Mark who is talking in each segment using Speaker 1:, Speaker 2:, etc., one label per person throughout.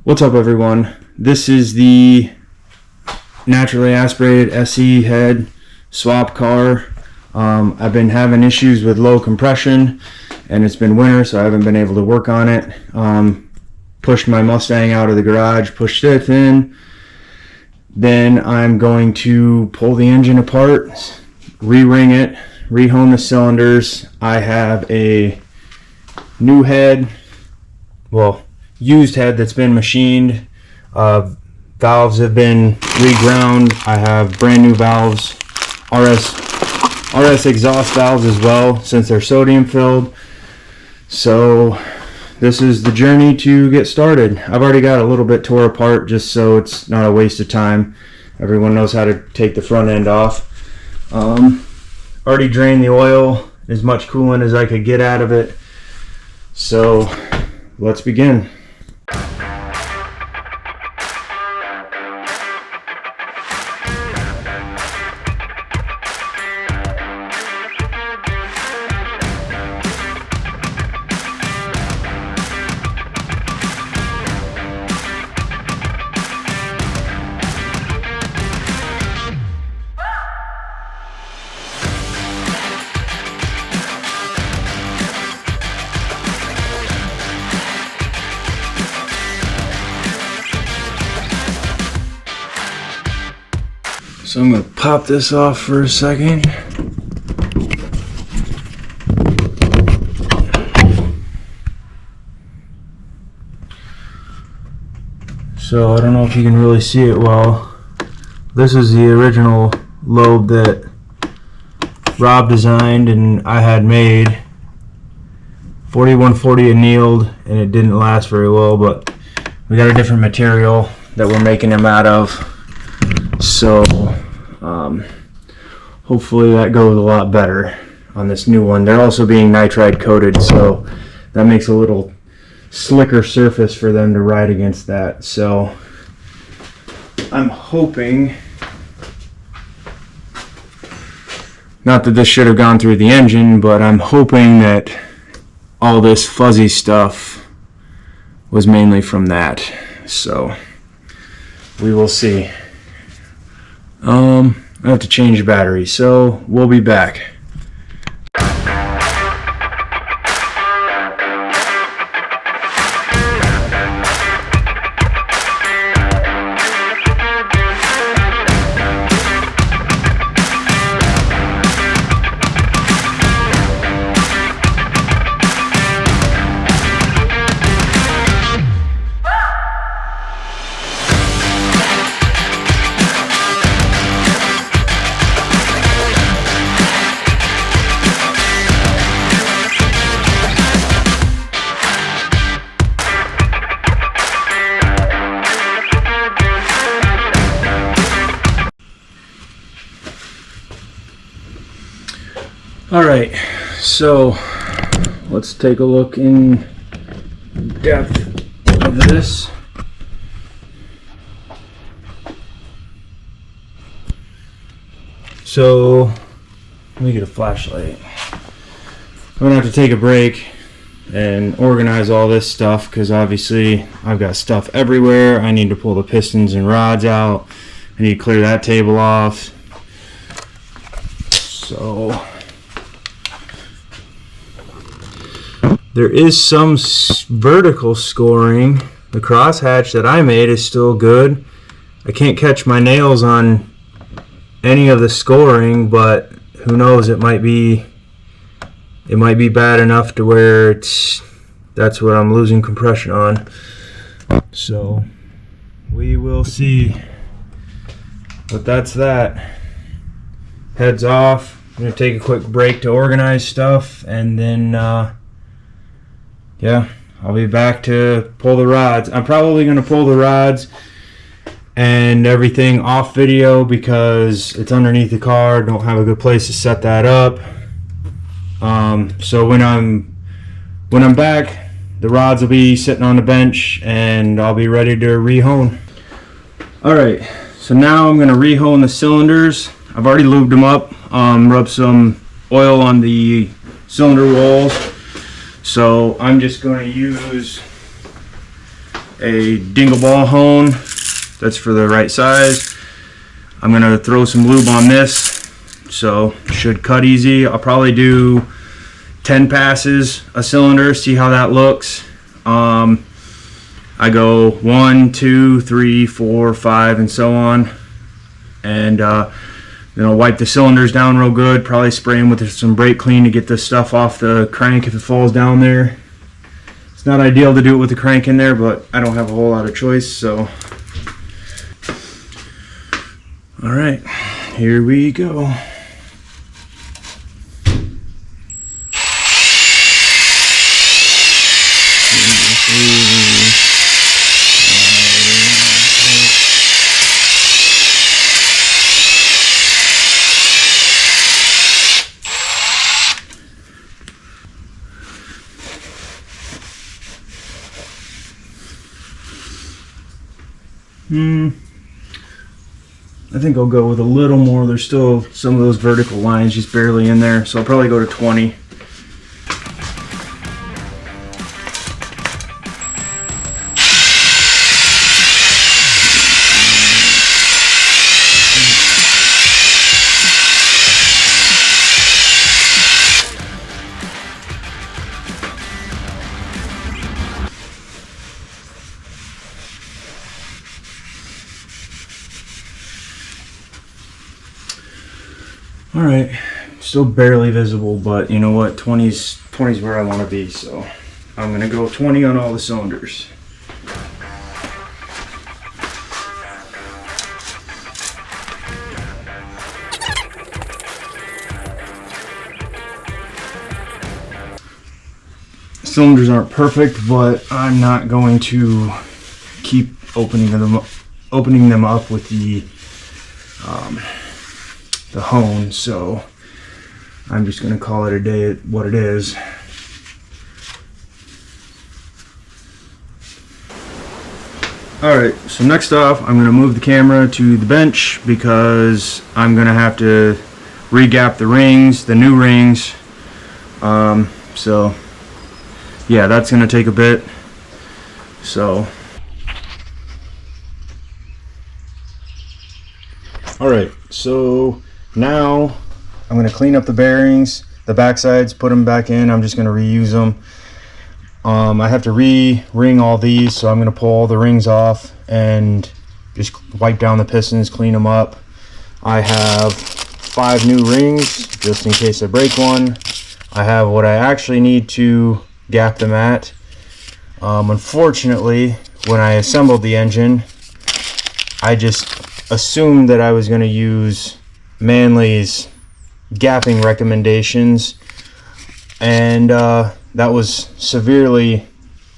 Speaker 1: What's up, everyone? This is the naturally aspirated SE head swap car. I've been having issues with low compression, and it's been winter, so I haven't been able to work on it. Pushed my Mustang out of the garage, pushed it in. Then I'm going to pull the engine apart, re-ring it, rehome the cylinders. I have a new head, well, used head that's been machined. Valves have been reground. I have brand new valves, RS exhaust valves as well, since they're sodium filled. So this is the journey to get started. I've already got a little bit tore apart just so it's not a waste of time. Everyone knows how to take the front end off. Already drained the oil, as much coolant as I could get out of it. So let's begin. So I'm going to pop this off for a second. So I don't know if you can really see it well. This is the original lobe that Rob designed and I had made. 4140 annealed, and it didn't last very well, but we got a different material that we're making them out of. So hopefully that goes a lot better on this new one. They're also being nitride coated, so that makes a little slicker surface for them to ride against that. So I'm hoping, not that this should have gone through the engine, but I'm hoping that all this fuzzy stuff was mainly from that. So we will see. I have to change the battery, so we'll be back. Alright, so let's take a look in depth of this. So let me get a flashlight. I'm gonna have to take a break and organize all this stuff because obviously I've got stuff everywhere. I need to pull the pistons and rods out. I need to clear that table off. So there is some vertical scoring. The crosshatch that I made is still good. I can't catch my nails on any of the scoring, but who knows, it might be bad enough to where that's what I'm losing compression on. So we will see. But that's that. Heads off. I'm gonna take a quick break to organize stuff, and then yeah, I'll be back to pull the rods. I'm probably going to pull the rods and everything off video because it's underneath the car. Don't have a good place to set that up. So when I'm back, the rods will be sitting on the bench and I'll be ready to rehone. Alright, so now I'm going to rehone the cylinders. I've already lubed them up, rubbed some oil on the cylinder walls. So I'm just going to use a dingle ball hone that's for the right size. I'm gonna throw some lube on this, so should cut easy. I'll probably do 10 passes a cylinder, see how that looks. I go 1, 2, 3, 4, 5, and so on, and then I'll wipe the cylinders down real good, probably spray them with some brake clean to get the stuff off the crank if it falls down there. It's not ideal to do it with the crank in there, but I don't have a whole lot of choice, so. All right, here we go. I think I'll go with a little more. There's still some of those vertical lines just barely in there, so I'll probably go to 20. All right, still barely visible, but you know what? 20's where I want to be, so I'm gonna go 20 on all the cylinders. Cylinders aren't perfect, but I'm not going to keep opening them up with the hone, so I'm just going to call it a day at what it is. Alright, so next off I'm going to move the camera to the bench because I'm going to have to re-gap the rings, the new rings. So yeah, that's going to take a bit. So alright, so now I'm going to clean up the bearings, the back sides, put them back in. I'm just going to reuse them. I have to re-ring all these, so I'm going to pull all the rings off and just wipe down the pistons, clean them up. I have 5 new rings just in case I break one. I have what I actually need to gap them at. Unfortunately, when I assembled the engine, I just assumed that I was going to use Manley's gapping recommendations, and that was severely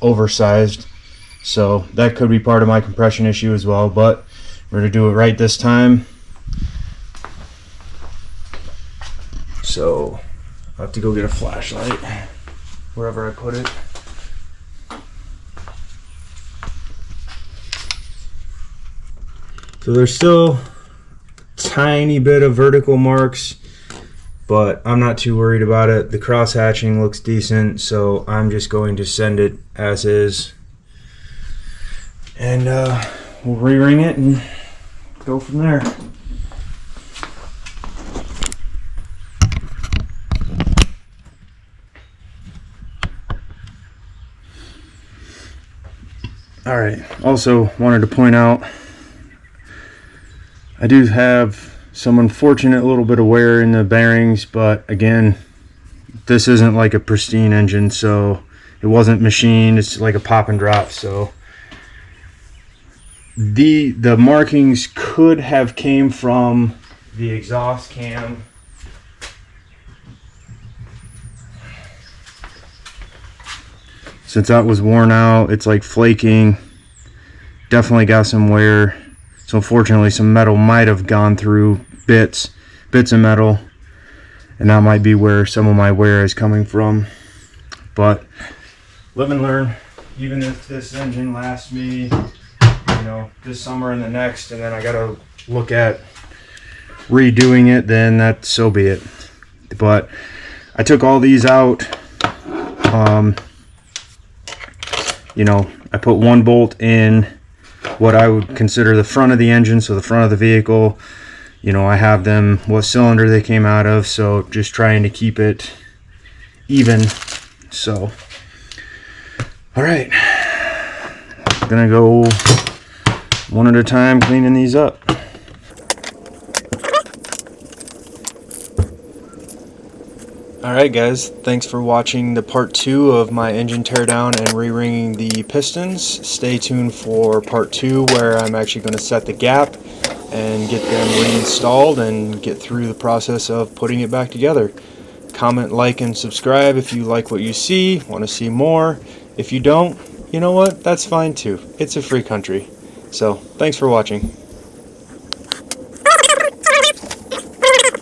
Speaker 1: oversized, so that could be part of my compression issue as well, but we're going to do it right this time. So I have to go get a flashlight wherever I put it. So there's still tiny bit of vertical marks, but I'm not too worried about it. The cross hatching looks decent, so I'm just going to send it as is, and we'll re-ring it and go from there. All right, also wanted to point out I do have some unfortunate little bit of wear in the bearings, but again, this isn't like a pristine engine, so it wasn't machined. It's like a pop and drop, so the markings could have came from the exhaust cam. Since that was worn out, it's like flaking. Definitely got some wear. So unfortunately some metal might have gone through bits of metal, and that might be where some of my wear is coming from. But live and learn. Even if this engine lasts me, you know, this summer and the next, and then I gotta look at redoing it, then that so be it. But I took all these out. You know, I put one bolt in what I would consider the front of the engine, so the front of the vehicle. You know, I have them what cylinder they came out of, so just trying to keep it even. So, all right, I'm gonna go one at a time cleaning these up. Alright guys, thanks for watching the part 2 of my engine teardown and re-ringing the pistons. Stay tuned for part 2 where I'm actually going to set the gap and get them reinstalled and get through the process of putting it back together. Comment, like, and subscribe if you like what you see, want to see more. If you don't, you know what, that's fine too. It's a free country. So, thanks for watching.